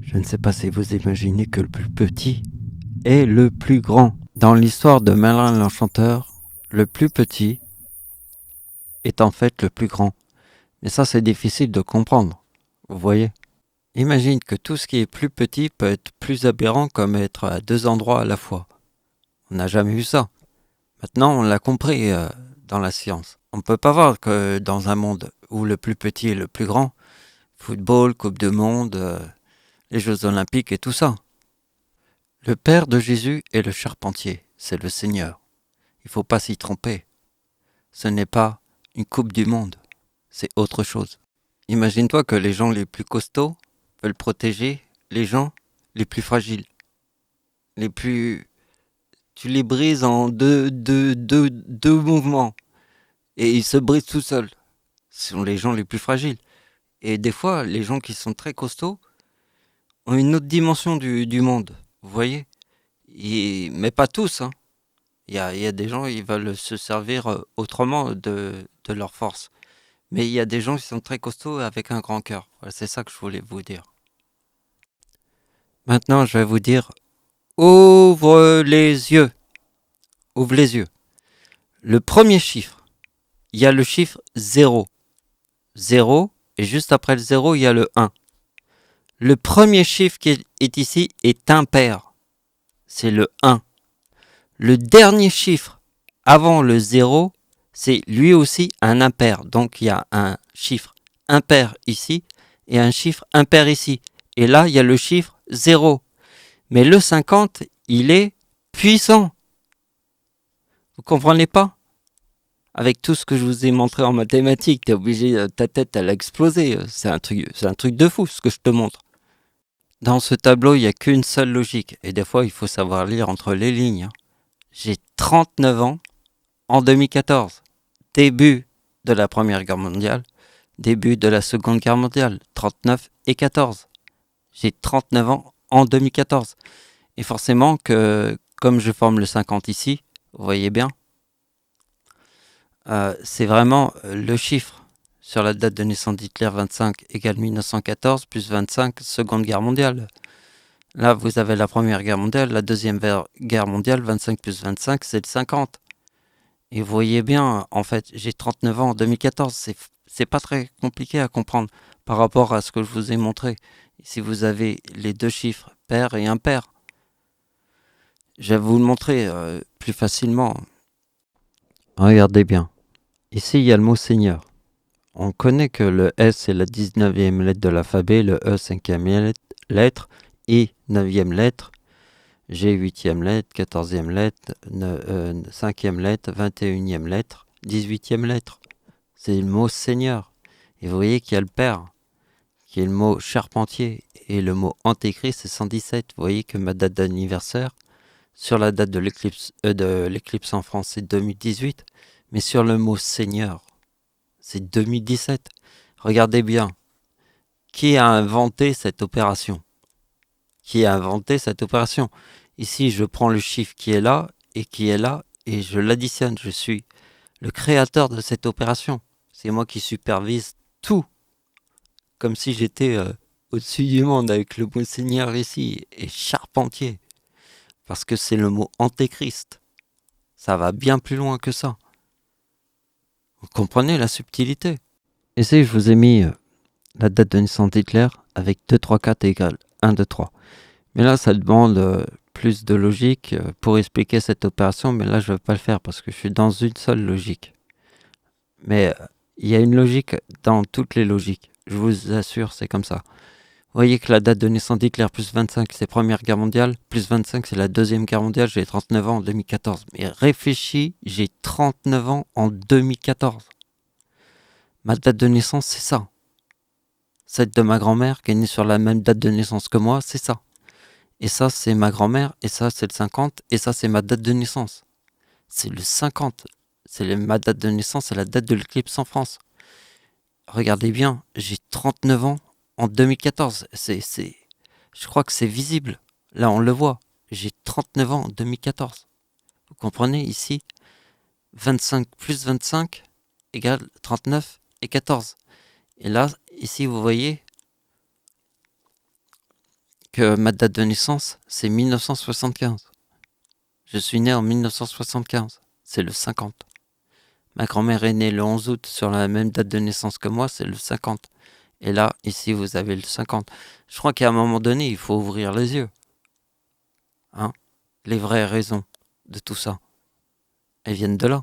Je ne sais pas si vous imaginez que le plus petit est le plus grand. Dans l'histoire de Merlin l'Enchanteur, le plus petit est en fait le plus grand. Mais ça, c'est difficile de comprendre. Vous voyez? Imagine que tout ce qui est plus petit peut être plus aberrant comme être à deux endroits à la fois. On n'a jamais vu ça. Maintenant, on l'a compris dans la science. On ne peut pas voir que dans un monde où le plus petit est le plus grand, football, Coupe du Monde, les Jeux Olympiques et tout ça. Le Père de Jésus est le charpentier, c'est le Seigneur. Il ne faut pas s'y tromper. Ce n'est pas une Coupe du Monde, c'est autre chose. Imagine-toi que les gens les plus costauds veulent protéger les gens les plus fragiles. Les plus... Tu les brises en deux mouvements et ils se brisent tout seuls. Ce sont les gens les plus fragiles. Et des fois, les gens qui sont très costauds ont une autre dimension du monde. Vous voyez? Mais pas tous, hein. Il y a des gens qui veulent se servir autrement de leur force. Mais il y a des gens qui sont très costauds avec un grand cœur. Voilà, c'est ça que je voulais vous dire. Maintenant, je vais vous dire, ouvre les yeux. Ouvre les yeux. Le premier chiffre, il y a le chiffre 0. 0, et juste après le 0, il y a le 1. Le premier chiffre qui est ici est impair. C'est le 1. Le dernier chiffre avant le 0, c'est lui aussi un impair. Donc il y a un chiffre impair ici et un chiffre impair ici. Et là, il y a le chiffre 0. Mais le 50, il est puissant. Vous comprenez pas? Avec tout ce que je vous ai montré en mathématiques, t'es obligé, ta tête, elle a explosé. C'est un truc de fou ce que je te montre. Dans ce tableau, il n'y a qu'une seule logique. Et des fois, il faut savoir lire entre les lignes. J'ai 39 ans en 2014. Début de la Première Guerre mondiale. Début de la Seconde Guerre mondiale. 39 et 14. J'ai 39 ans en 2014. Et forcément que, comme je forme le 50 ici, vous voyez bien, c'est vraiment le chiffre. Sur la date de naissance d'Hitler, 25 égale 1914, plus 25, Seconde Guerre mondiale. Là, vous avez la Première Guerre mondiale, la Deuxième Guerre mondiale, 25 plus 25, c'est le 50. Et vous voyez bien, en fait, j'ai 39 ans en 2014. C'est pas très compliqué à comprendre par rapport à ce que je vous ai montré. Si vous avez les deux chiffres, pair et impair, je vais vous le montrer plus facilement. Regardez bien. Ici, il y a le mot Seigneur. On connaît que le S est la 19e lettre de l'alphabet, le E 5e lettre, I 9e lettre, G 8e lettre, 14e lettre, 5e lettre, 21e lettre, 18e lettre. C'est le mot Seigneur. Et vous voyez qu'il y a le Père, qui est le mot charpentier, et le mot Antéchrist, c'est 117. Vous voyez que ma date d'anniversaire, sur la date de l'éclipse en France, c'est 2018, mais sur le mot Seigneur, c'est 2017. Regardez bien, qui a inventé cette opération? Qui a inventé cette opération? Ici, je prends le chiffre qui est là, et je l'additionne. Je suis le créateur de cette opération. C'est moi qui supervise tout, comme si j'étais au-dessus du monde avec le mot Seigneur ici, et charpentier, parce que c'est le mot Antéchrist. Ça va bien plus loin que ça. Vous comprenez la subtilité? Ici, je vous ai mis la date de naissance d'Hitler avec 2, 3, 4 égale 1, 2, 3. Mais là, ça demande plus de logique pour expliquer cette opération, mais là, je ne vais pas le faire parce que je suis dans une seule logique. Mais il y a une logique dans toutes les logiques. Je vous assure, c'est comme ça. Vous voyez que la date de naissance d'Hitler, plus 25, c'est Première Guerre mondiale, plus 25, c'est la Deuxième Guerre mondiale, j'ai 39 ans en 2014. Mais réfléchis, j'ai 39 ans en 2014. Ma date de naissance, c'est ça. Celle de ma grand-mère, qui est née sur la même date de naissance que moi, c'est ça. Et ça, c'est ma grand-mère, et ça, c'est le 50, et ça, c'est ma date de naissance. C'est le 50. Ma date de naissance, c'est la date de l'éclipse en France. Regardez bien, j'ai 39 ans en 2014. Je crois que c'est visible. Là, on le voit. J'ai 39 ans en 2014. Vous comprenez ici 25 plus 25 égale 39 et 14. Et là, ici, vous voyez, que ma date de naissance, c'est 1975. Je suis né en 1975. C'est le 50. Ma grand-mère est née le 11 août sur la même date de naissance que moi, c'est le 50. Et là, ici, vous avez le 50. Je crois qu'à un moment donné, il faut ouvrir les yeux. Hein? Les vraies raisons de tout ça, elles viennent de là.